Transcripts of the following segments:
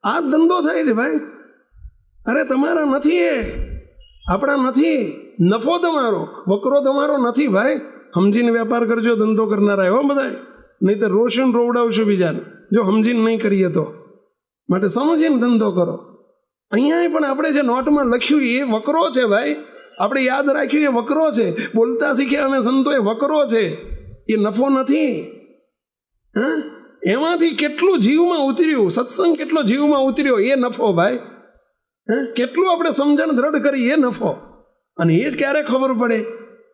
આ ધંધો થાય છે ભાઈ. અરે તમારા નથી, એ આપણા નથી. નફો તમારો, વકરો તમારો નથી ભાઈ. સમજીને વેપાર કરજો ધંધો કરનારા એવો બધા, નહીં તો રોશન રોવડાવશો બીજાને જો સમજીને નહીં કરીએ તો. માટે સમજીને ધંધો કરો. અહીંયા પણ આપણે જે નોટમાં લખ્યું એ વકરો છે ભાઈ. આપણે યાદ રાખ્યું એ વકરો છે. બોલતા શીખ્યા અમે સંતો એ વકરો છે, એ નફો નથી. હા, એમાંથી કેટલું જીવમાં ઉતર્યું, સત્સંગ કેટલો જીવમાં ઉતર્યો એ નફો ભાઈ. હા, કેટલું આપણે સમજણ દ્રઢ કરી એ નફો. અને એ જ ક્યારે ખબર પડે?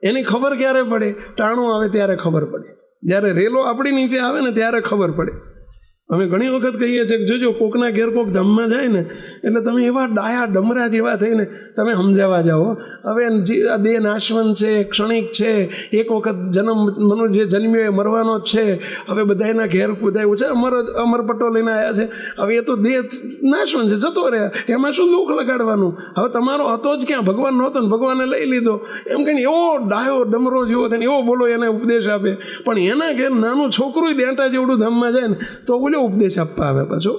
એની ખબર ક્યારે પડે? ટાણું આવે ત્યારે ખબર પડે. જ્યારે રેલો આપણી નીચે આવે ને ત્યારે ખબર પડે. અમે ઘણી વખત કહીએ છીએ કે જોજો કોકના ઘેર કોક ધામમાં જાય ને એટલે તમે એવા ડાયા ડમરા જેવા થઈને તમે સમજાવવા જાઓ. હવે આ દેહ નાશવંત છે, ક્ષણિક છે, એક વખત જન્મ મનુષ્ય જે જન્મ્યો એ મરવાનો જ છે. હવે બધાના ઘેર બધા છે અમરપટ્ટો લઈને આવ્યા છે. હવે એ તો દેહ નાશવંત છે, જતો રહ્યા, એમાં શું દુઃખ લગાડવાનું? હવે તમારો હતો જ ક્યાં? ભગવાન નહોતો ને ભગવાને લઈ લીધો એમ કહીને એવો ડાયો ડમરો જેવો થઈને એવો બોલો એને ઉપદેશ આપે. પણ એના ઘેર નાનું છોકરું બેટા જેવડું ધામમાં જાય ને તો બોલો ઉપદેશ આપવા આવે પાછો.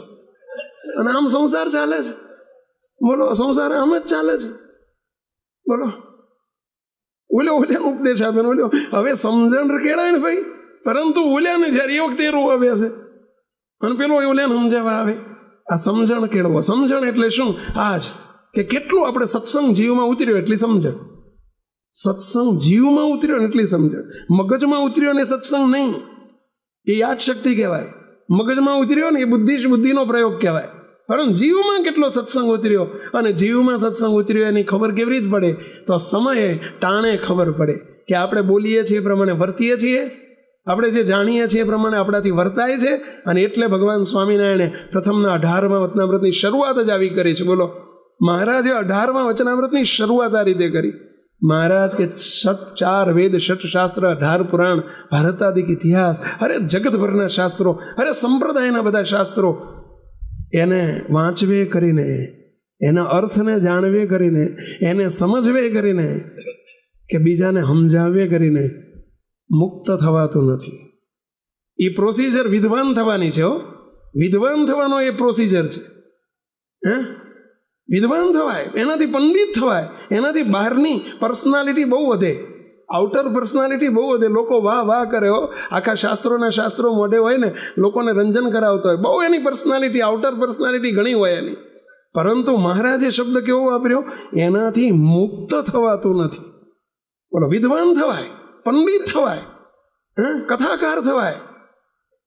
અને આમ સંસાર ચાલે છે. બોલો, સંસાર આમ જ ચાલે છે. બોલો, ઓલ્યાને ઉપદેશ આપે ને ઓલ્યો હવે સમજણ કેળાય ને ભાઈ. પરંતુ ઓલ્યાને જ્યારે એ વખતે રોવા બેસે અને પેલો ઓલ્યાને સમજાવવા આવે. આ સમજણ કેળવો. સમજણ એટલે શું? આજ કે કેટલું આપણે સત્સંગ જીવમાં ઉતર્યો એટલી સમજણ. સત્સંગ જીવમાં ઉતર્યો ને એટલી સમજણ. મગજમાં ઉતર્યો ને સત્સંગ નહીં, એ યાદ શક્તિ કહેવાય. મગજમાં ઉતર્યો ને એ બુદ્ધિનો પ્રયોગ કહેવાય. પરંતુ જીવમાં કેટલો સત્સંગ ઉતર્યો, અને જીવમાં સત્સંગ ઉતર્યો એની ખબર કેવી રીતે પડે? તો સમયે ટાણે ખબર પડે કે આપણે બોલીએ છીએ એ પ્રમાણે વર્તીએ છીએ, આપણે જે જાણીએ છીએ એ પ્રમાણે આપણાથી વર્તાય છે. અને એટલે ભગવાન સ્વામિનારાયણે પ્રથમના 18મા વચનામૃતની શરૂઆત જ આવી કરી છે. બોલો, મહારાજે 18મા વચનામૃતની શરૂઆત આ રીતે કરી. મહારાજ કે 4 વેદ, 6 શાસ્ત્ર, 18 પુરાણ, ભારતાદિક ઇતિહાસ, અરે જગતભરના શાસ્ત્રો, અરે સંપ્રદાયના બધા શાસ્ત્રો એને વાંચવે કરીને, એના અર્થને જાણવે કરીને, એને સમજવે કરીને, કે બીજાને સમજાવવે કરીને મુક્ત થવાતું નથી. એ પ્રોસિજર વિદ્વાન થવાની છે. વિદ્વાન થવાનો એ પ્રોસિજર છે. હે, વિદ્વાન થવાય, એનાથી પંડિત થવાય, એનાથી બહારની પર્સનાલિટી બહુ વધે, આઉટર પર્સનાલિટી બહુ વધે. લોકો વાહ વાહ કરે હો, આખા શાસ્ત્રો મોઢે હોય ને, લોકોને રંજન કરાવતો હોય, બહુ એની પર્સનાલિટી, આઉટર પર્સનાલિટી ઘણી હોય એની. પરંતુ મહારાજે શબ્દ કેવો વાપર્યો? એનાથી મુક્ત થવાતું નથી. બોલો, વિદ્વાન થવાય, પંડિત થવાય, કથાકાર થવાય,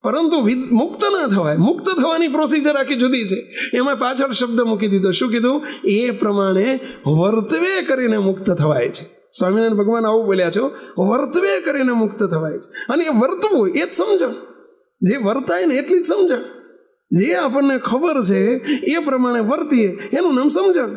પરંતુ મુક્ત ના થવાય. મુક્ત થવાની પ્રોસિજર આખી જુદી છે. એમાં પાછળ શબ્દ મૂકી દીધો. શું કીધું? એ પ્રમાણે વર્તવે કરીને મુક્ત થવાય છે. સ્વામિનારાયણ ભગવાન આવું બોલ્યા છો, વર્તવે કરીને મુક્ત થવાય છે. અને એ વર્તવું એ જ સમજણ. જે વર્તાય ને એટલી જ સમજણ. જે આપણને ખબર છે એ પ્રમાણે વર્તીએ એનું નામ સમજણ.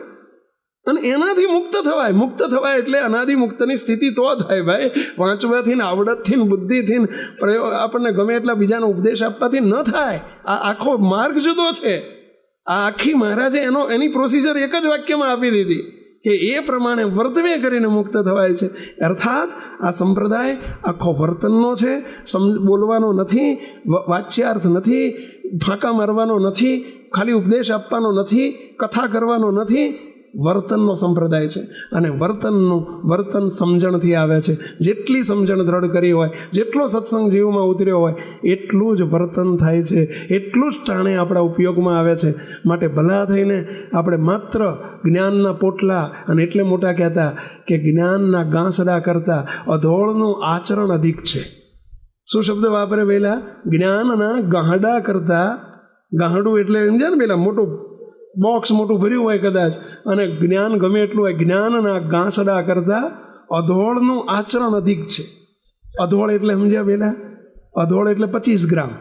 અને એનાથી મુક્ત થવાય. મુક્ત થવાય એટલે અનાદિમુક્તની સ્થિતિ તો થાય ભાઈ. વાંચવાથી ને આવડતથી ને બુદ્ધિથી ને પ્રયોગ આપણને ગમે એટલા બીજાનો ઉપદેશ આપવાથી ન થાય. આ આખો માર્ગ જુદો છે. આ આખી મહારાજે એની પ્રોસિજર એક જ વાક્યમાં આપી દીધી કે એ પ્રમાણે વર્તવે કરીને મુક્ત થવાય છે. અર્થાત આ સંપ્રદાય આખો વર્તનનો છે. બોલવાનો નથી, વાચ્યાર્થ નથી, ફાંકા મારવાનો નથી, ખાલી ઉપદેશ આપવાનો નથી, કથા કરવાનો નથી. વર્તનનો સંપ્રદાય છે. અને વર્તન સમજણથી આવે છે. જેટલી સમજણ દ્રઢ કરી હોય, જેટલો સત્સંગ જીવમાં ઉતર્યો હોય, એટલું જ વર્તન થાય છે, એટલું જ ટાણે આપણા ઉપયોગમાં આવે છે. માટે ભલા થઈને આપણે માત્ર જ્ઞાનના પોટલા, અને એટલે મોટા કહેતા કે જ્ઞાનના ગાંસડા કરતાં અધોળનું આચરણ અધિક છે. શું શબ્દ વાપરે પહેલાં? જ્ઞાનના ગાંહડા કરતાં. ગાંહડું એટલે સમજ્યા ને પેલા મોટું બોક્સ મોટું ભર્યું હોય કદાચ, અને જ્ઞાન ગમે એટલું હોય, જ્ઞાનના ગાંસડા કરતાં અધોળનું આચરણ અધિક છે. અધોળ એટલે સમજ્યા પહેલાં? અધોળ એટલે 25 ગ્રામ.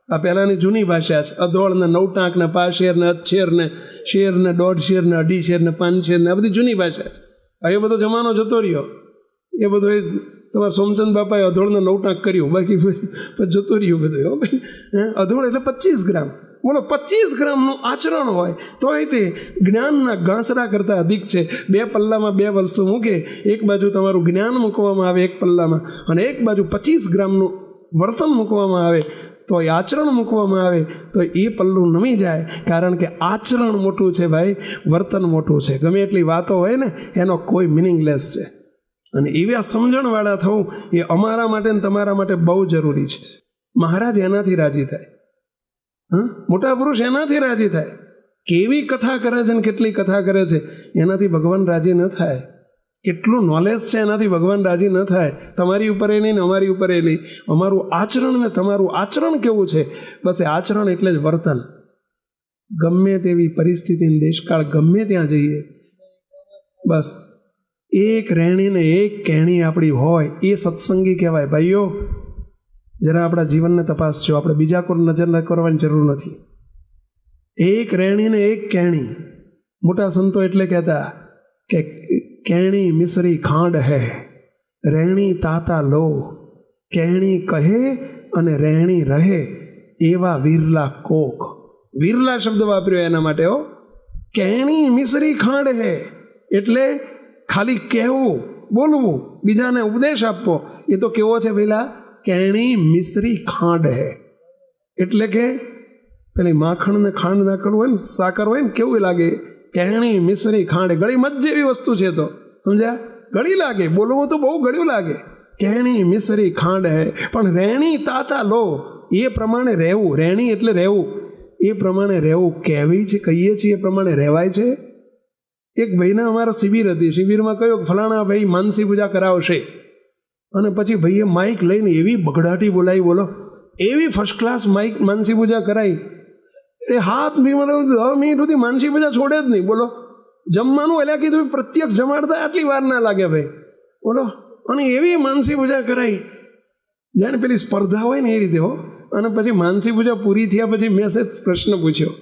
આ પહેલાંની જૂની ભાષા છે. અધોળ ને 9 ટાંક ને 5 શેર ને 8 શેર ને શેર ને 1.5 શેર ને 2.5 શેર ને 5 શેર ને આ બધી જૂની ભાષા છે. હવે એ બધો જમાનો જતો રહ્યો. એ બધો તમારા સોમચંદ બાપાએ અધોળને 9 ટાંક કર્યું, બાકી પછી જતો રહ્યું બધું. અધોળ એટલે 25 ગ્રામ. બોલો, 25 ગ્રામનું આચરણ હોય તો તે જ્ઞાનના ગાંસડા કરતાં અધિક છે. 2 પલ્લામાં 2 વસ્તુ મૂકે, એક બાજુ તમારું જ્ઞાન મૂકવામાં આવે એક પલ્લામાં, અને એક બાજુ 25 ગ્રામનું વર્તન મૂકવામાં આવે, તો એ આચરણ મૂકવામાં આવે તો એ પલ્લું નમી જાય. કારણ કે આચરણ મોટું છે ભાઈ, વર્તન મોટું છે. ગમે એટલી વાતો હોય ને એનો કોઈ મિનિંગલેસ છે. અને એવા સમજણવાળા થવું એ અમારા માટે ને તમારા માટે બહુ જરૂરી છે. મહારાજ એનાથી રાજી થાય, મોટા પુરુષ એનાથી રાજી થાય. કેવી કથા કરે છે ને કેટલી કથા કરે છે એનાથી ભગવાન રાજી ન થાય. કેટલું નોલેજ છે એનાથી ભગવાન રાજી ન થાય. તમારી ઉપર એ નહીં ને અમારી ઉપર એ નહીં. અમારું આચરણ ને તમારું આચરણ કેવું છે, બસ એ આચરણ એટલે જ વર્તન. ગમે તેવી પરિસ્થિતિ દેશકાળ ગમે ત્યાં જઈએ, બસ એક રહેણી ને એક કહેણી આપણી હોય એ સત્સંગી કહેવાય. ભાઈઓ જરા આપણા જીવનને તપાસજો. આપણે બીજા કોઈ નજર ન કરવાની જરૂર નથી. એક રહેણી ને એક કહેણી. મોટા સંતો એટલે કહેતા કે કહેણી મિસરી ખાંડ હે, રહેણી તાતા લો, કહેણી કહે અને રહેણી રહે, એવા વિરલા કોક. વિરલા શબ્દ વાપર્યો એના માટે. કહેણી મિસરી ખાંડ હે એટલે ખાલી કહેવું, બોલવું, બીજાને ઉપદેશ આપવો. એ તો કેવો છે પેલા, કહેણી મિસરી ખાંડ હે એટલે કે પેલી માખણ ને ખાંડ નાખેલું હોય ને, સાકર હોય ને, કેવું લાગે. કહેણી મિસરી ખાંડ, ગળી મત જેવી વસ્તુ છે. તો સમજ્યા, ગળી લાગે, બોલવું તો બહુ ગળ્યું લાગે. કહેણી મિસરી ખાંડ હે, પણ રહેણી તાતા લો, એ પ્રમાણે રહેવું. રહેણી એટલે રહેવું, એ પ્રમાણે રહેવું. કહેવી છે, કહીએ છીએ એ પ્રમાણે રહેવાય છે. એક ભાઈના અમારા શિબિર હતી. શિબિરમાં કહ્યું ફલાણા ભાઈ માનસી પૂજા કરાવશે, અને પછી ભાઈએ માઇક લઈને એવી બગડાટી બોલાવી, બોલો, એવી ફર્સ્ટ ક્લાસ માઇક માનસી પૂજા કરાવી. તે હાથ બી મને 10 મિનિટ સુધી માનસી પૂજા છોડે જ નહીં. બોલો, જમવાનું એટલે કીધું પ્રત્યક્ષ જમાડતા આટલી વાર ના લાગે ભાઈ, બોલો. અને એવી માનસી પૂજા કરાવી જાણે પેલી સ્પર્ધા હોય ને એ રીતે. અને પછી માનસી પૂજા પૂરી થયા પછી મેં પ્રશ્ન પૂછ્યો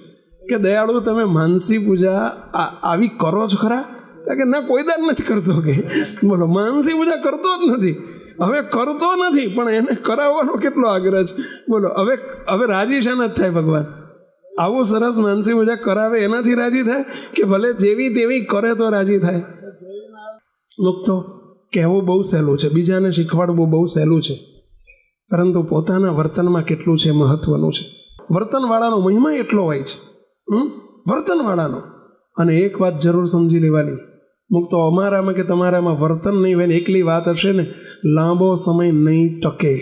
કે દયાળુ તમે માનસી પૂજા આવી કરો છો ખરા? કે ના, કોઈ દર નથી કરતો. કે બોલો, માનસી પૂજા કરતો જ નથી. હવે કરતો નથી પણ એને કરાવવાનો કેટલો આગ્રહ છે, બોલો. હવે રાજી છે ને જ થાય ભગવાન. આવું સરસ માનસી પૂજા કરાવે એનાથી રાજી થાય કે ભલે જેવી તેવી કરે તો રાજી થાય? મુક્તો કહેવું બહુ સહેલું છે, બીજાને શીખવાડવું બહુ સહેલું છે, પરંતુ પોતાના વર્તનમાં કેટલું છે મહત્વનું છે. વર્તનવાળાનો મહિમા એટલો હોય છે, વર્તનવાળાનો. અને એક વાત જરૂર સમજી લેવાની, મુક્તો અમારામાં કે તમારામાં વર્તન નહીં હોય ને એકલી વાત હશે ને, લાંબો સમય નહીં ટકે.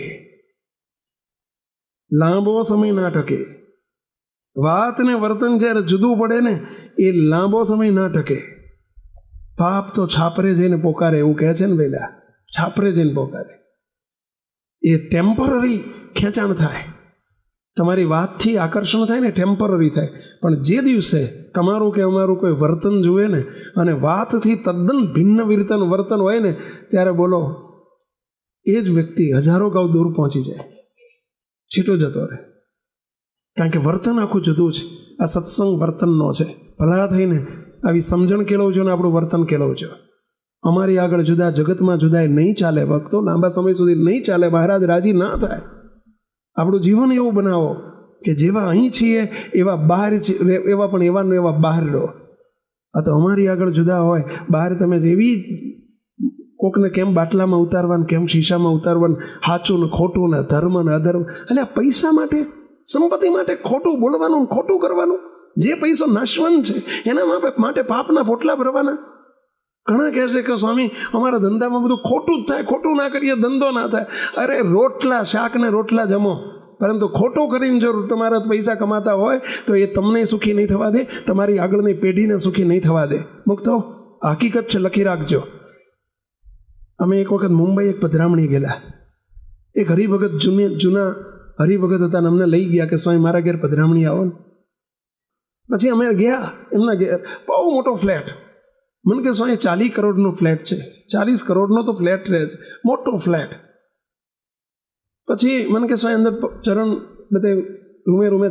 લાંબો સમય ના ટકે. વાત ને વર્તન જ્યારે જુદું પડે ને એ લાંબો સમય ના ટકે. પાપ તો છાપરે જઈને પોકારે, એવું કહે છે ને પેલા, છાપરે જઈને પોકારે. એ ટેમ્પરરી ખેંચાણ થાય, તમારી વાતથી આકર્ષણ થાય ને, ટેમ્પરરી થાય. પણ જે દિવસે તમારું કે અમારું કોઈ વર્તન જુએ ને અને વાતથી તદ્દન ભિન્ન વર્તન હોય ને, ત્યારે બોલો એ જ વ્યક્તિ હજારો ગાઉ દૂર પહોંચી જાય, છૂટો જતો રહે. કારણ કે વર્તન આખું જુદું છે. આ સત્સંગ વર્તનનો છે. ભલા થઈને આવી સમજણ કેળવજો ને આપણું વર્તન કેળવજો. અમારી આગળ જુદા, જગતમાં જુદા નહીં ચાલે ભક્તો, લાંબા સમય સુધી નહીં ચાલે. મહારાજ રાજી ના થાય. આપણું જીવન એવું બનાવો કે જેવા અહીં છીએ એવા બહાર, એવા પણ એવાનું એવા બહાર રહો. આ તો અમારી આગળ જુદા હોય, બહાર તમે જેવી કોકને કેમ બાટલામાં ઉતારવાનું, કેમ શીશામાં ઉતારવાનું, સાચું ને ખોટું ને ધર્મ ને અધર્મ. એટલે પૈસા માટે, સંપત્તિ માટે ખોટું બોલવાનું, ખોટું કરવાનું. જે પૈસો નાશવંત છે એના માટે પાપના પોટલા ભરવાના. ઘણા કહે છે કે સ્વામી અમારા ધંધામાં બધું ખોટું જ થાય, ખોટું ના કરીએ ધંધો ના થાય. અરે રોટલા, શાક ને રોટલા જમો, પરંતુ ખોટું કરીને જો તમારા પૈસા કમાતા હોય તો એ તમને સુખી નહીં થવા દે, તમારી આગળની પેઢીને સુખી નહીં થવા દે. મુક્તો હકીકત છે, લખી રાખજો. અમે એક વખત મુંબઈ એક પધરામણી ગયેલા. એક હરિભગત, જૂના હરિભગત હતા, અમને લઈ ગયા કે સ્વામી મારા ઘેર પધરામણી આવો ને. પછી અમે ગયા એમના ઘેર. બહુ મોટો ફ્લેટ. મને કે સ્વામી 40 કરોડનો ફ્લેટ છે. 40 કરોડનો તો ફ્લેટ રહે છે, મોટો ફ્લેટ. પછી મને કે સ્વામી અંદર ચરણ બધે રૂમે રૂમે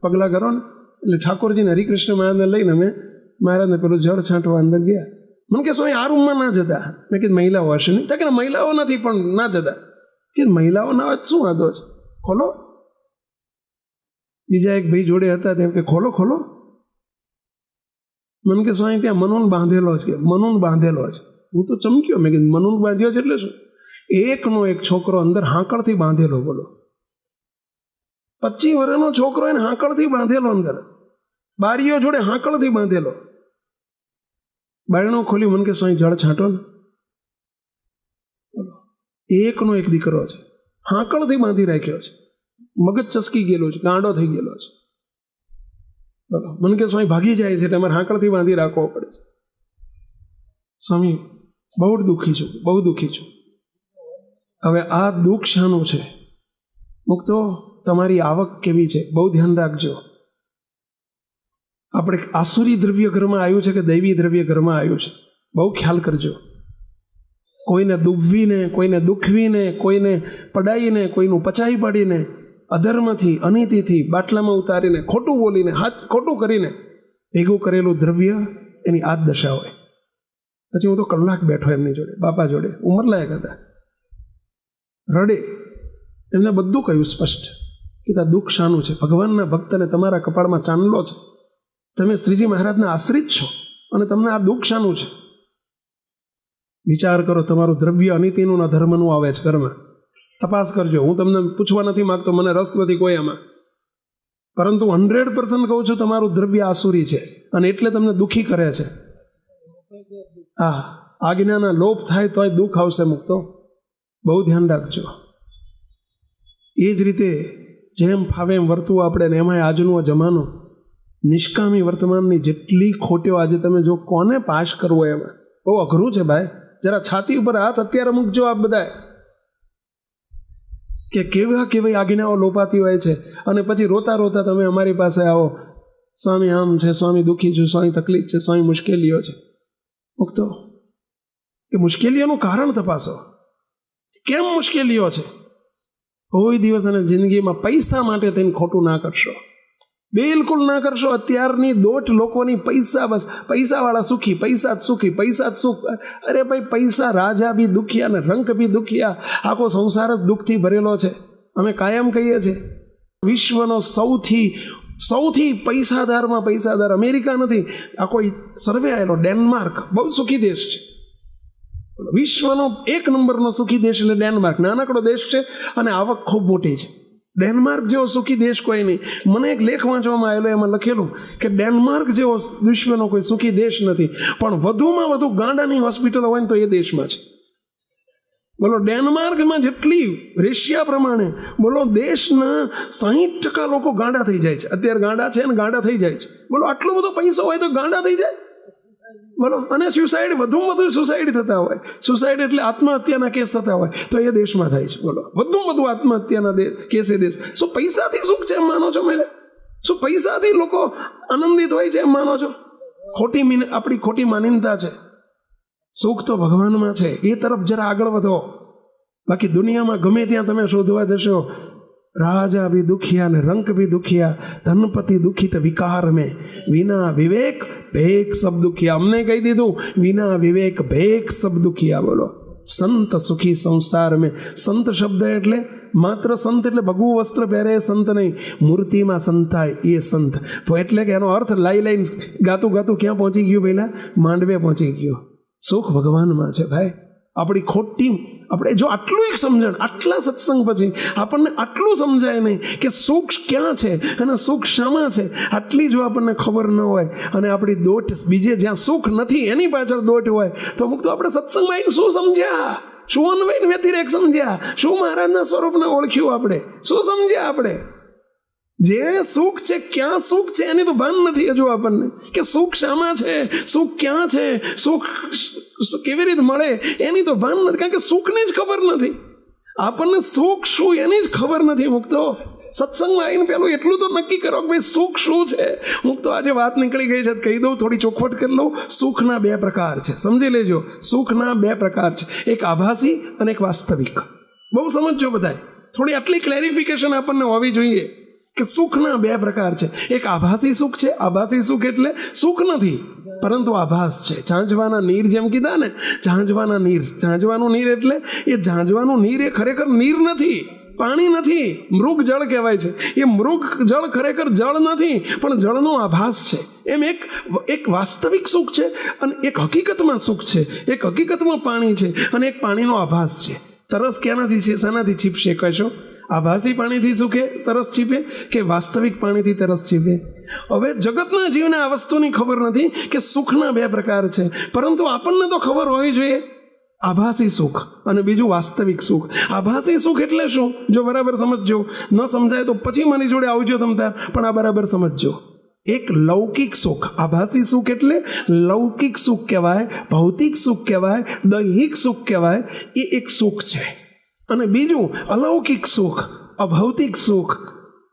પગલાં કરો ને. એટલે ઠાકોરજીને હરિકૃષ્ણ મહારાજને લઈને અમે મહારાજને પેલું જળ છાંટવા અંદર ગયા. મને કે સ્વામી આ રૂમમાં ના જતા. મેં કીધું મહિલાઓ હશે નહીં. કે મહિલાઓ નથી પણ ના જતા. કે મહિલાઓ ના હોય શું વાંધો છે, ખોલો. બીજા એક ભાઈ જોડે હતા, તેમ કે ખોલો ખોલો. મને કે સ્વામી ત્યાં મનોન બાંધેલો છે. મનોન બાંધેલો છે. હું તો ચમક્યો. મેં કીધું મનોન બાંધ્યો છે એટલે શું? એકનો એક છોકરો અંદર હાંકળથી બાંધેલો. બોલો, 25 વર્ષનો છોકરો એને હાંકળથી બાંધેલો અંદર, બારીઓ જોડે હાંકળથી બાંધેલો. બારણું ખોલ્યું, મને કે સ્વામી જળ છાંટો ને. એકનો એક દીકરો છે, હાંકળથી બાંધી રાખ્યો છે, મગજ ચસકી ગયેલો છે, ગાંડો થઈ ગયેલો છે. બરાબર, મને કે સ્વામી ભાગી જાય છે, તમારે હાંકળથી બાંધી રાખવો પડે છે. સ્વામી બહુ દુઃખી છું, બહુ દુઃખી છું. હવે આ દુઃખ શાનું છે? મુક્તો તમારી આવક કેવી છે બહુ ધ્યાન રાખજો. આપણે આસુરી દ્રવ્ય ઘરમાં આવ્યું છે કે દૈવી દ્રવ્ય ઘરમાં આવ્યું છે, બહુ ખ્યાલ કરજો. કોઈને ડૂબવીને, કોઈને દુખવીને, કોઈને પડાવીને, કોઈનું પચાવી પાડીને, અધર્મથી, અનીતિથી, બાટલામાં ઉતારીને, ખોટું બોલીને, ખોટું કરીને ભેગું કરેલું દ્રવ્ય એની આ જ દશા હોય. પછી હું તો કલાક બેઠો એમની જોડે, બાપા જોડે, ઉંમરલાયક હતા, રડે. એમને બધું કહ્યું સ્પષ્ટ કે આ દુઃખ શાનું છે? ભગવાનના ભક્તને તમારા કપાળમાં ચાંદલો છે, તમે શ્રીજી મહારાજના આશ્રિત છો અને તમને આ દુઃખ શાનું છે? વિચાર કરો, તમારું દ્રવ્ય અનિતિનું ના ધર્મનું આવે છે ઘરમાં. તપાસ કરજો. હું તમને પૂછવા નથી માગતો, મને રસ નથી કોઈ આમાં, પરંતુ 100% કહું છું તમારું દ્રવ્ય આસુરી છે અને એટલે તમને દુઃખી કરે છે. હા, આજ્ઞાના લોપ થાય તોય દુઃખ આવશે મુક્તો, બહુ ધ્યાન રાખજો. એ જ રીતે જેમ ફાવે એમ વર્તવું આપણે. ને એમાંય આજનો જમાનો નિષ્કામી વર્તમાનની જેટલી ખોટીઓ આજે તમે જો કોને પાસ કરવો, એમાં બહુ અઘરું છે ભાઈ. જરા છાતી ઉપર હાથ અત્યારે મૂકજો આપ બધા, કે કેવા કેવી આજ્ઞાઓ લોપાતી હોય છે અને પછી રોતા રોતા તમે અમારી પાસે આવો, સ્વામી આમ છે, સ્વામી દુઃખી છું, સ્વામી તકલીફ છે, સ્વામી મુશ્કેલીઓ છે. મુક્તો એ મુશ્કેલીઓનું કારણ તપાસો. કેમ મુશ્કેલીઓ છે? કોઈ દિવસ અને જિંદગીમાં પૈસા માટે થઈને ખોટું ના કરશો, બિલકુલ ના કરશો. અત્યારની દોટ લોકોની પૈસા, બસ પૈસાવાળા સુખી, પૈસા જ સુખી, પૈસા જ સુખ. અરે ભાઈ, પૈસા રાજા બી દુખિયા ને રંક બી દુખિયા, આખો સંસાર જ દુઃખથી ભરેલો છે. અમે કાયમ કહીએ છીએ વિશ્વનો સૌથી પૈસાદારમાં પૈસાદાર અમેરિકા નથી, આખો સર્વે આવેલો ડેનમાર્ક બહુ સુખી દેશ છે. વિશ્વનો 1 નંબરનો સુખી દેશ એટલે ડેનમાર્ક. નાનકડો દેશ છે અને આવક ખૂબ મોટી છે. ડેનમાર્ક જેવો સુખી દેશ કોઈ નહીં. મને એક લેખ વાંચવામાં આવેલો, એમાં લખેલું કે ડેનમાર્ક જેવો વિશ્વનો કોઈ સુખી દેશ નથી, પણ વધુમાં વધુ ગાંડાની હોસ્પિટલ હોય ને તો એ દેશમાં છે. બોલો, ડેનમાર્કમાં જેટલી રેશિયા પ્રમાણે, બોલો, દેશના 60% લોકો ગાંડા થઈ જાય છે. અત્યારે ગાંડા છે ને ગાંડા થઈ જાય છે. બોલો, આટલો બધો પૈસો હોય તો ગાંડા થઈ જાય? બોલો, અને સુસાઇડ, વધુમાં વધુ સુસાઇડ થતા હોય. સુસાઇડ એટલે આત્મહત્યાના કેસ થતા હોય તો એ દેશમાં થાય છે. બોલો, વધુમાં વધુ આત્મહત્યાના કેસ એ દેશ. શું પૈસાથી સુખ છે એમ માનો છો? મેળે શું પૈસાથી લોકો આનંદિત હોય છે એમ માનો છો? આપણી ખોટી માનીનતા છે. સુખ તો ભગવાનમાં છે, એ તરફ જરા આગળ વધો. બાકી દુનિયામાં ગમે ત્યાં તમે શોધવા જશો, રાજા ભી દુખિયા ને રંક ભી દુખિયા, ધનપતિ દુખિત વિકાર મેં, વિના વિવેક ભેક સબ દુખિયા. અમને કહી દીધું, વિના વિવેક ભેક સબ દુખિયા. બોલો, સંત સુખી સંસાર મેં. સંત શબ્દ એટલે માત્ર સંત એટલે ભગવું વસ્ત્ર પહેરે સંત નહીં, મૂર્તિમાં સંતાય એ સંત. એટલે કે એનો અર્થ લાઈ ગાતું ગાતું ક્યાં પહોંચી ગયું? પહેલા માંડવે પહોંચી ગયો. સુખ ભગવાનમાં છે ભાઈ. આપણી ખોટી, આપણે જો આટલું એક સમજણ, આટલા સત્સંગ પછી આપણને આટલું સમજાય નહીં કે સુખ ક્યાં છે અને સુખ શામાં છે, આટલી જો આપણને ખબર ન હોય અને આપણી દોટ બીજે જ્યાં સુખ નથી એની પાછળ દોટ હોય તો અમુક તો આપણે સત્સંગમાં આવીને શું સમજ્યા, શું અન્વય વ્યતિરેક સમજ્યા, શું મહારાજના સ્વરૂપને ઓળખ્યું, આપણે શું સમજ્યા? આપણે જે સુખ છે, ક્યાં સુખ છે એની તો ભાન નથી હજુ આપણને, કે સુખ શામાં છે, સુખ ક્યાં છે, સુખ કેવી રીતે મળે એની તો ભાન નથી. કારણ કે સુખની જ ખબર નથી આપણને. સુખ શું એની જ ખબર નથી. મુક્તો સત્સંગમાં આવીને પેલું એટલું તો નક્કી કરો કે ભાઈ સુખ શું છે. મુક્તો આજે વાત નીકળી ગઈ છે, કહી દઉં, થોડી ચોખવટ કરી લઉં. સુખના 2 પ્રકાર છે, સમજી લેજો. સુખના 2 પ્રકાર છે, એક આભાસી અને એક વાસ્તવિક. બહુ સમજજો બધા, થોડી આટલી ક્લેરિફિકેશન આપણને હોવી જોઈએ કે સુખના 2 પ્રકાર છે. એક આભાસી સુખ છે. આભાસી સુખ એટલે સુખ નથી પરંતુ આભાસ છે. ઝાંઝવાના નીર જેમ કીધા ને, ઝાંઝવાના નીર. ઝાંઝવાનું નીર એટલે એ ઝાંઝવાનું નીર એ ખરેખર નીર નથી, પાણી નથી, મૃગ જળ કહેવાય છે. એ મૃગ જળ ખરેખર જળ નથી પણ જળનો આભાસ છે. એમ એક વાસ્તવિક સુખ છે અને એક હકીકતમાં સુખ છે. એક હકીકતમાં પાણી છે અને એક પાણીનો આભાસ છે. તરસ ક્યાંનાથી છે, શાનાથી છીપશે કહેશો? આભાસી પાણીથી સુખે તરસ છીપે કે વાસ્તવિક પાણીથી તરસ છીપે? હવે જગતના જીવને આ વસ્તુની ખબર નથી કે સુખના બે પ્રકાર છે, પરંતુ આપણને તો ખબર હોવી જોઈએ, આભાસી સુખ અને બીજું વાસ્તવિક સુખ. આભાસી સુખ એટલે શું? જો બરાબર સમજજો, ન સમજાય તો પછી મારી જોડે આવજો તમતાર, પણ આ બરાબર સમજજો. એક લૌકિક સુખ, આભાસી સુખ એટલે લૌકિક સુખ કહેવાય, ભૌતિક સુખ કહેવાય, દૈહિક સુખ કહેવાય, એ એક સુખ છે. અને બીજું અલૌકિક સુખ, અભૌતિક સુખ,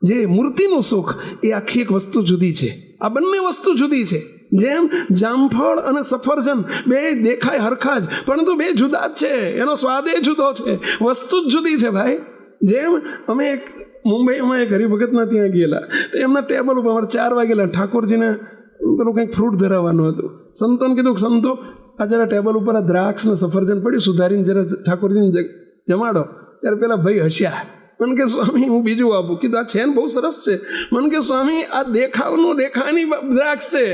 જે મૂર્તિનું સુખ, એ આખી એક વસ્તુ જુદી છે. આ બંને વસ્તુ જુદી છે. જેમ જામફળ અને સફરજન બે દેખાય હરખા જ, પરંતુ બે જુદા જ છે, એનો સ્વાદ એ જુદો છે, વસ્તુ જ જુદી છે ભાઈ. જેમ અમે એક મુંબઈમાં એક હરિભગતના ત્યાં ગયેલા, તો એમના ટેબલ ઉપર અમારે 4 વાગેલા, ઠાકોરજીને પેલું કંઈક ફ્રૂટ ધરાવવાનું હતું. સંતોને કીધું કે સંતો આ જરા ટેબલ ઉપર આ દ્રાક્ષ ને સફરજન પડ્યું, સુધારીને જરા ઠાકોરજીને જમાડો. ત્યારે પેલા ભાઈ હસ્યા. મને કે સ્વામી હું બીજું આપું. કીધું આ છે ને બહુ સરસ છે. મને કે સ્વામી આ દેખાની દ્રાક્ષ છે,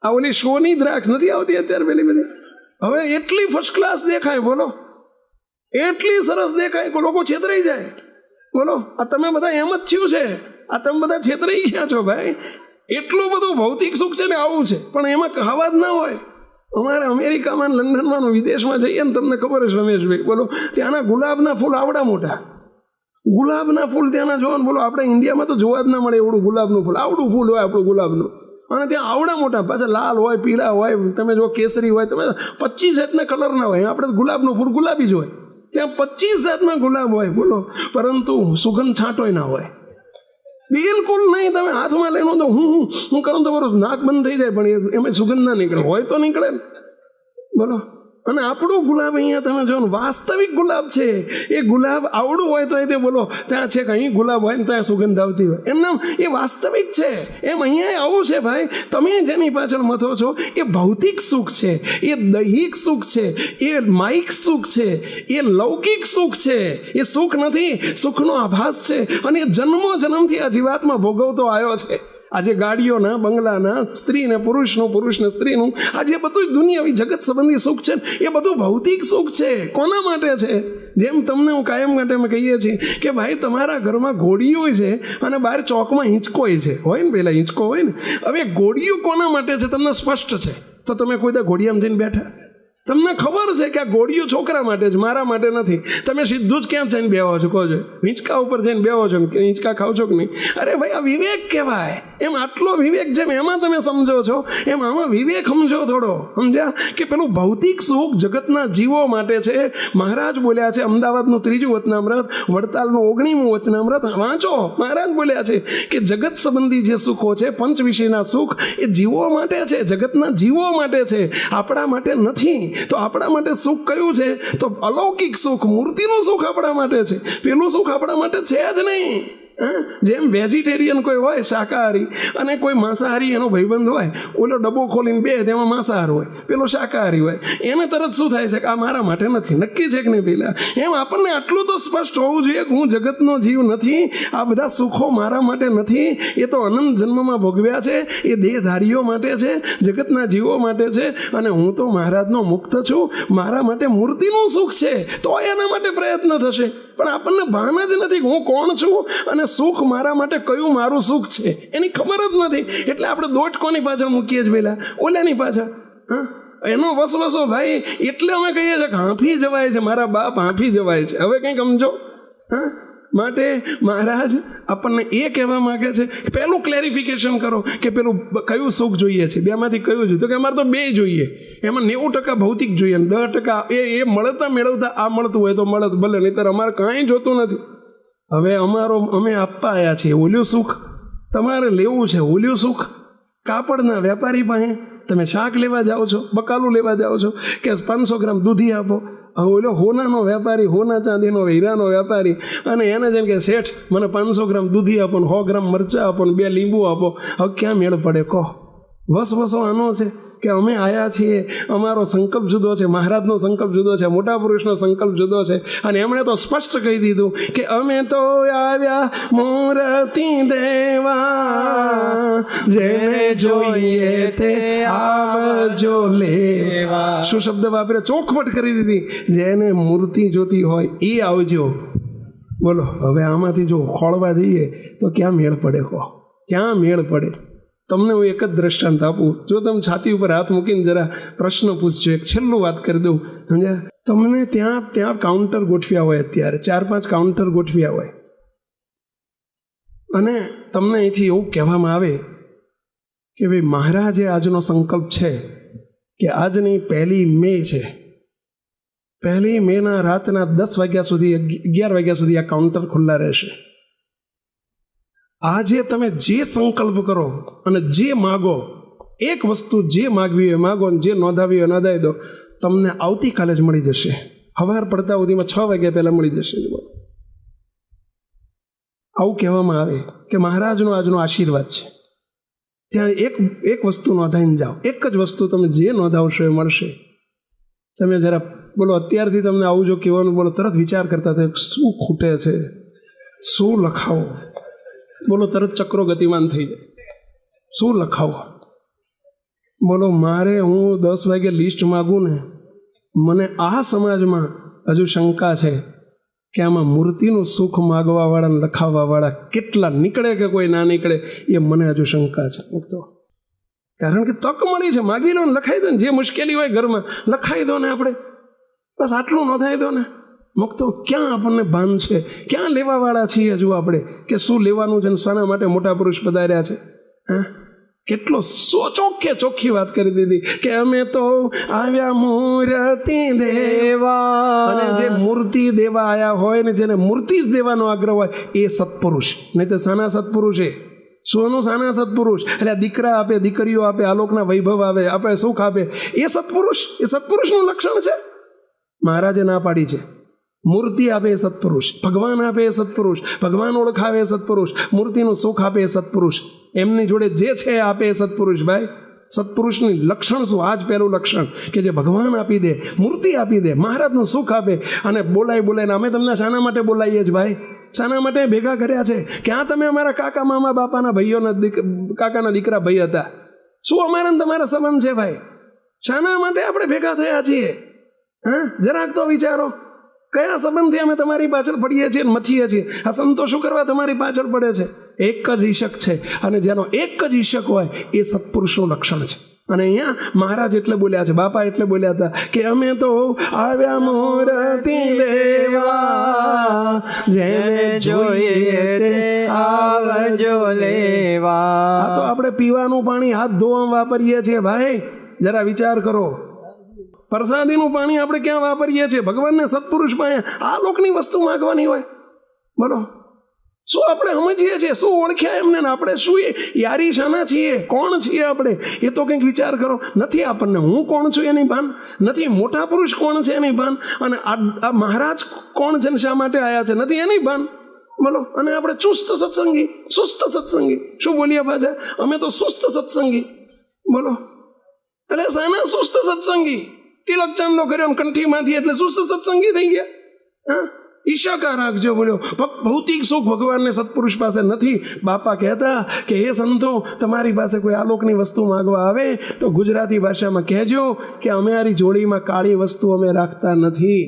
આ ઓલી શોની દ્રાક્ષ નથી આવતી અત્યારે પેલી બધી, હવે એટલી ફર્સ્ટ ક્લાસ દેખાય, બોલો એટલી સરસ દેખાય કે લોકો છેતરાઈ જાય. બોલો આ તમે બધા એમ જ થયું છે, આ તમે બધા છેતરાઈ ગયા છો ભાઈ. એટલું બધું ભૌતિક સુખ છે ને આવું છે, પણ એમાં હવા જ ના હોય. અમારે અમેરિકામાં, લંડનમાં, વિદેશમાં જઈએ ને તમને ખબર છે રમેશભાઈ, બોલો ત્યાંના ગુલાબના ફૂલ આવડા મોટા, ગુલાબના ફૂલ ત્યાંના જોવા ને, બોલો આપણે ઇન્ડિયામાં તો જોવા જ ના મળે એવડું ગુલાબનું ફૂલ, આવડું ફૂલ હોય આપણું ગુલાબનું, અને ત્યાં આવડા મોટા, પાછા લાલ હોય, પીળા હોય, તમે જો કેસરી હોય, તમે 25 જાતના કલરના હોય. આપણે ગુલાબનું ફૂલ ગુલાબી જ હોય, ત્યાં 25 જાતના ગુલાબ હોય, બોલો, પરંતુ સુગંધ છાંટોય ના હોય, બિલકુલ નહીં. તમે હાથમાં લઈને તો હું કરું તમારું નાક બંધ થઈ જાય, પણ એમાં સુગંધ ના નીકળે, હોય તો નીકળે ને, બોલો. અને આપણું ગુલાબ અહીંયા તમે જો વાસ્તવિક ગુલાબ છે, એ ગુલાબ આવડું હોય તો એ બોલો ત્યાં છે કે અહીં ગુલાબ હોય ને ત્યાં સુગંધ આવતી હોય, એમના એ વાસ્તવિક છે. એમ અહીંયા આવું છે ભાઈ. તમે જેની પાછળ મથો છો એ ભૌતિક સુખ છે, એ દૈહિક સુખ છે, એ માઇક સુખ છે, એ લૌકિક સુખ છે, એ સુખ નથી, સુખનો આભાસ છે. અને એ જન્મથી આ જીવાતમાં ભોગવતો આવ્યો છે. આજે ગાડીઓના, બંગલાના, સ્ત્રીને પુરુષનું, પુરુષને સ્ત્રીનું, આજે બધું દુનિયાવી જગત સંબંધી સુખ છે, એ બધું ભૌતિક સુખ છે. કોના માટે છે? જેમ તમને હું કાયમ માટે અમે કહીએ છીએ કે ભાઈ તમારા ઘરમાં ઘોડીઓ છે અને બહાર ચોકમાં હિંચકોય છે, હોય ને, પેલા હિંચકો હોય ને. હવે ઘોડીઓ કોના માટે છે તમને સ્પષ્ટ છે, તો તમે કોઈ દા ઘોડિયામાં જઈને બેઠા? તમને ખબર છે કે આ ઘોડીઓ છોકરા માટે જ, મારા માટે નથી. તમે સીધું જ ક્યાં જઈને બેહો છો? કહો છો હિંચકા ઉપર જઈને બેહો છો, હિંચકા ખાવ છો કે નહીં? અરે ભાઈ આ વિવેક કહેવાય. એમ આટલો વિવેક જેમ એમાં તમે સમજો છો, એમ આમાં વિવેક સમજો થોડો, સમજ્યા? કે પેલું ભૌતિક સુખ જગતના જીવો માટે છે. મહારાજ બોલ્યા છે, અમદાવાદનું 3જું વચનામૃત, વડતાલનું 19મું વચનામૃત વાંચો. મહારાજ બોલ્યા છે કે જગત સંબંધી જે સુખો છે, પંચ વિષયના સુખ, એ જીવો માટે છે, જગતના જીવો માટે છે, આપણા માટે નથી. તો આપણા માટે સુખ કયું છે? તો અલૌકિક સુખ, મૂર્તિનું સુખ આપણા માટે છે. પેલું સુખ આપણા માટે છે જ નહીં. જેમ વેજીટેરિયન કોઈ હોય શાકાહારી, અને કોઈ માંસાહારી એનો ભાઈબંધ હોય, ઓલો ડબ્બો ખોલીને બે તેમાં માંસાહાર હોય, પેલો શાકાહારી હોય, એને તરત શું થાય છે કે આ મારા માટે નથી. નક્કી છે કે નહીં પેલા? એમ આપણને આટલું તો સ્પષ્ટ હોવું જોઈએ કે હું જગતનો જીવ નથી, આ બધા સુખો મારા માટે નથી, એ તો અનંત જન્મમાં ભોગવ્યા છે, એ દેહધારીઓ માટે છે, જગતના જીવો માટે છે, અને હું તો મહારાજનો મુક્ત છું, મારા માટે મૂર્તિનું સુખ છે, તો એના માટે પ્રયત્ન થશે. પણ આપણને ભાન જ નથી કે હું કોણ છું અને સુખ મારા માટે કયું મારું સુખ છે, એની ખબર જ નથી. એટલે આપણે દોટ કોની પાછળ મૂકીએ જ પેલા? ઓલાની પાછળ. હા, એનો વસવસો ભાઈ. એટલે અમે કહીએ છીએ કે હાંફી જવાય છે, મારા બાપ હાંફી જવાય છે. હવે કંઈક સમજો. હા, માટે મહારાજ આપણને એ કહેવા માગે છે કે પહેલું ક્લેરિફિકેશન કરો કે પેલું કયું સુખ જોઈએ છે, બેમાંથી કયું જોઈએ? તો કે અમારે તો બે જોઈએ. એમાં 90% ભૌતિક જોઈએ, 10% એ મળતા મેળવતા આ મળતું હોય તો મળત ભલે, નહીંતર અમારે કાંઈ જોતું નથી. હવે અમે આપવા આવ્યા છીએ ઓલ્યું સુખ, તમારે લેવું છે ઓલ્યું સુખ. કાપડના વેપારી પાસે તમે શાક લેવા જાઓ છો, બકાલું લેવા જાઓ છો કે 500 ગ્રામ દૂધી આપો. હવે ઓલો હોનાનો વેપારી, હોના ચાંદીનો હીરાનો વેપારી, અને એને જેમ કે શેઠ મને 500 ગ્રામ દૂધી આપો, 100 ગ્રામ મરચાં આપો, 2 લીંબુ આપો. હવે ક્યાં મેળ પડે કહો? વસવસો આનો છે કે અમે આવ્યા છીએ, અમારો સંકલ્પ જુદો છે, મહારાજનો સંકલ્પ જુદો છે, મોટા પુરુષનો સંકલ્પ જુદો છે. અને એમણે તો સ્પષ્ટ કહી દીધું કે અમે તો આવ્યા મૂર્તિ દેવા, જેને જોઈએ તે આવજો લેવા. શું શબ્દ વાપરે? ચોખવટ કરી દીધી. જેને મૂર્તિ જોતી હોય એ આવજો. બોલો હવે આમાંથી જો ખોળવા જઈએ તો ક્યાં મેળ પડે? કહો ક્યાં મેળ પડે? તમને હું એક જ દ્રષ્ટાંત આપું. જો તમે છાતી ઉપર હાથ મૂકીને જરા પ્રશ્ન પૂછજો, એક છેલ્લું વાત કરી દઉં, સમજ્યા? તમને ત્યાં કાઉન્ટર ગોઠવ્યા હોય, અત્યારે 4-5 કાઉન્ટર ગોઠવ્યા હોય, અને તમને અહીંથી એવું કહેવામાં આવે કે ભાઈ મહારાજે આજનો સંકલ્પ છે કે આજની 1 મે છે, 1 મેના રાતના 10 વાગ્યા સુધી, 11 વાગ્યા સુધી આ કાઉન્ટર ખુલ્લા રહેશે. આજે તમે જે સંકલ્પ કરો અને જે માગો, એક વસ્તુ જે માગવી હોય માગો, જે નોંધાવી હોય નોંધાવી દો, તમને આવતીકાલે જ મળી જશે. સવાર પડતા સુધીમાં 6 વાગ્યા પહેલાં મળી જશે. આવું કહેવામાં આવે કે મહારાજનો આજનો આશીર્વાદ છે. ત્યાં એક વસ્તુ નોંધાઈને જાઓ, એક જ વસ્તુ તમે જે નોંધાવશો એ મળશે. તમે જરા બોલો, અત્યારથી તમને આવું જો કહેવાનું, બોલો તરત વિચાર કરતા થાય શું ખૂટે છે, શું લખાવો, બોલો તરત ચક્રો ગતિમાન થઈ જાય, શું લખાવો? બોલો મારે હું 10 વાગે લિસ્ટ માગું ને, મને આ સમાજમાં હજુ શંકા છે કે આમાં મૂર્તિનું સુખ માગવાવાળા ને લખાવવાવાળા કેટલા નીકળે કે કોઈ ના નીકળે, એ મને હજુ શંકા છે. મુક્તો કારણ કે તક મળી છે, માગી લો ને, લખાઈ દો ને, જે મુશ્કેલી હોય ઘરમાં લખાઈ દો ને, આપણે બસ આટલું નોંધાઈ દો ને. મુક્તો ક્યાં આપણને ભાન છે, ક્યાં લેવાવાળા છીએ હજુ આપણે, કે શું લેવાનું છે ને શાના માટે મોટા પુરુષ પધાર્યા છે? હા, કેટલો ચોખ્ખી વાત કરી દીધી કે અમે તો આવ્યા મૂર્તિ દેવા. અને જે મૂર્તિ દેવા આવ્યા હોય ને, જેને મૂર્તિ જ દેવાનો આગ્રહ હોય, એ સત્પુરુષ. નહીં તો સાના સત્પુરુષ એ સોનું સાના સત્પુરુષ, એટલે દીકરા આપે, દીકરીઓ આપે, આલોકના વૈભવ આવે, આપે સુખ આપે, એ સત્પુરુષ. એ સત્પુરુષનું લક્ષણ છે. મહારાજે ના પાડી છે. મૂર્તિ આપે એ સત્પુરુષ, ભગવાન આપે એ સત્પુરુષ, ભગવાન ઓળખાવે એ સત્પુરુષ, મૂર્તિનું સુખ આપે એ સત્પુરુષ, એમની જોડે જે છે એ આપે એ સત્પુરુષ. ભાઈ સત્પુરુષની લક્ષણ શું? આ જ પહેલું લક્ષણ કે જે ભગવાન આપી દે, મૂર્તિ આપી દે, મહારાજનું સુખ આપે. અને બોલાય અમે તમને શાના માટે બોલાવીએ જ ભાઈ? શાના માટે ભેગા કર્યા છે? ક્યાં તમે અમારા કાકા મામા બાપાના ભાઈઓના કાકાના દીકરા ભાઈ હતા? શું અમારા ને તમારા સંબંધ છે ભાઈ? શાના માટે આપણે ભેગા થયા છીએ? હા, જરાક તો વિચારો. કયા સંબંધથી અમે તમારી પાછળ પડીએ છીએ, મથીએ છીએ? આ સંતો શું કરવા તમારી પાછળ પડે છે? એક જ ઈશક છે, અને જેનો એક જ ઈશક હોય એ સત્પુરુષનું લક્ષણ છે. અને અહીંયા મહારાજ એટલે બોલ્યા છે, બાપા એટલે બોલ્યા હતા કે અમે તો આવ્યા મૂર્તિ લેવા, જેને જોઈએ તે આવજો લેવા. આ તો આપણે પીવાનું પાણી હાથ ધોવામાં વાપરીએ છીએ ભાઈ, જરા વિચાર કરો. પ્રસાદીનું પાણી આપણે ક્યાં વાપરીએ છીએ? ભગવાનને સત્પુરુષ પાસે આ લોકની વસ્તુ માગવાની હોય? બોલો શું આપણે સમજીએ છીએ? શું ઓળખ્યા એમને? આપણે શું યારી શાના છીએ? કોણ છીએ આપણે? એ તો કંઈક વિચાર કરો. નથી આપણને હું કોણ છું એની ભાન, નથી મોટા પુરુષ કોણ છે એની ભાન, અને આ મહારાજ કોણ છે ને શા માટે આવ્યા છે નથી એની ભાન. બોલો, અને આપણે સુસ્ત સત્સંગી. શું બોલ્યા પાછા? અમે તો સુસ્ત સત્સંગી. બોલો, અરે શાના સુસ્ત સત્સંગી? તિલક ચાંદલો કર્યો કંઠીમાંથી એટલે સુસ્ત સત્સંગી થઈ ગયા? હા, ઈશાકા રાખજો. બોલ્યો ભૌતિક સુખ ભગવાનને સત્પુરુષ પાસે નથી. બાપા કહેતા કે હે સંતો, તમારી પાસે કોઈ આલોકની વસ્તુ માગવા આવે તો ગુજરાતી ભાષામાં કહેજો કે અમારી જોડીમાં કાળી વસ્તુ અમે રાખતા નથી.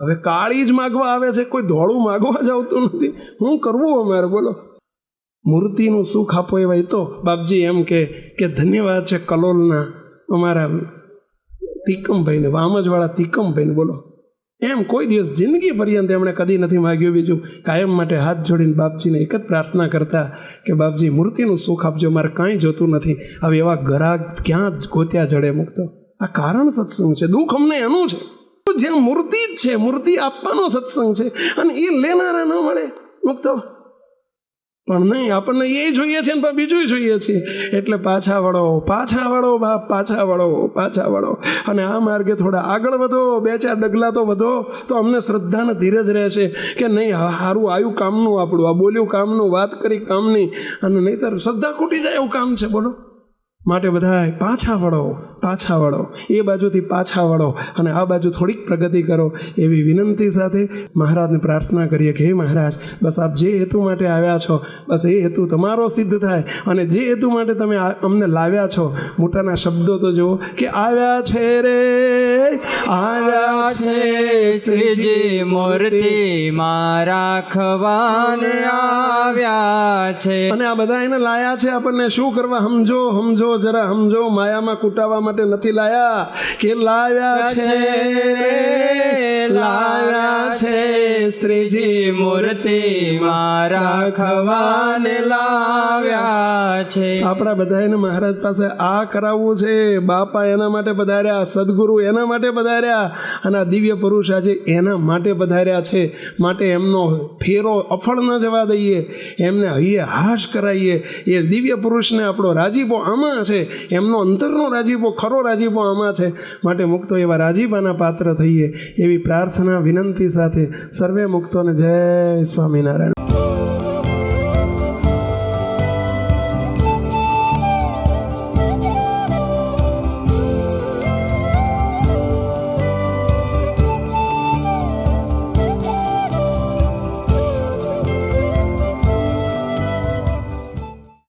હવે કાળી જ માગવા આવે છે, કોઈ ધોળું માગવા જ આવતું નથી. શું કરવું અમારે? બોલો, મૂર્તિનું સુખ આપો એવા. તો બાપજી એમ કે ધન્યવાદ છે કલોલના અમારા તીકમભાઈને, વામજવાળા તીકમભાઈને. બોલો, એમ કોઈ દિવસ જિંદગી પર્યંત એમણે કદી નથી માગ્યું બીજું. કાયમ માટે હાથ જોડીને બાપજીને એક જ પ્રાર્થના કરતા કે બાપજી મૂર્તિનું સુખ આપજો, મારે કાંઈ જોતું નથી. હવે એવા ગરાગ ક્યાં ગોત્યા જડે મુક્તો? આ કારણ સત્સંગ છે. દુઃખ અમને એનું છે, જ્યાં મૂર્તિ જ છે, મૂર્તિ આપવાનો સત્સંગ છે, અને એ લેનારા ન મળે મુક્તો. પણ નહીં, આપણને એ જોઈએ છે ને બીજું જોઈએ છીએ. એટલે પાછા વળો બાપ, પાછા વળો. અને આ માર્ગે થોડા આગળ વધો, 2-4 ડગલા તો વધો, તો અમને શ્રદ્ધાને ધીરજ રહેશે કે નહીં સારું આવ્યું કામનું, આપણું આ બોલ્યું કામનું, વાત કરી કામની. અને નહીંતર શ્રદ્ધા ખૂટી જાય એવું કામ છે. બોલો, માટે બધાય પાછા વળો, એ બાજુથી પાછા વળો અને આ બાજુ થોડીક પ્રગતિ કરો એવી વિનંતી સાથે મહારાજને પ્રાર્થના કરીએ કે હે મહારાજ, બસ આપ જે હેતુ માટે આવ્યા છો બસ એ હેતુ તમારો સિદ્ધ થાય, અને જે હેતુ માટે તમે અમને લાવ્યા છો, મોટાના શબ્દો તો જુઓ કે આવ્યા છે રે, આવ્યા છે શ્રીજી મૂર્તિ મારા ખવાને આવ્યા છે. અને આ બધા એને લાયા છે આપણને શું કરવા? સમજો જરા સમજો, માયામાં કૂટાવા માટે નથી લાયા, કે લાવ્યા છે શ્રીજી મૂર્તિ મારા ખવાને લાવ્યા છે. આપણા બધાને મહારાજ પાસે આ કરાવવું છે. બાપા એના માટે પધાર્યા, સદગુરુ એના માટે પધાર્યા, અને આ દિવ્ય પુરુષ આજે એના માટે પધાર્યા છે. માટે એમનો ફેરો અફળ ન જવા દઈએ, એમને હૈયે હાશ કરાવીએ. એ દિવ્ય પુરુષને આપણો રાજીપો આમાં છે, એમનો અંતરનો રાજીપો, ખરો રાજીપો આમાં છે. માટે મુક્તો એવા રાજીપાના પાત્ર થઈએ એવી પ્રાર્થના વિનંતી સાથે સર્વે મુક્તોને જય સ્વામિનારાયણ.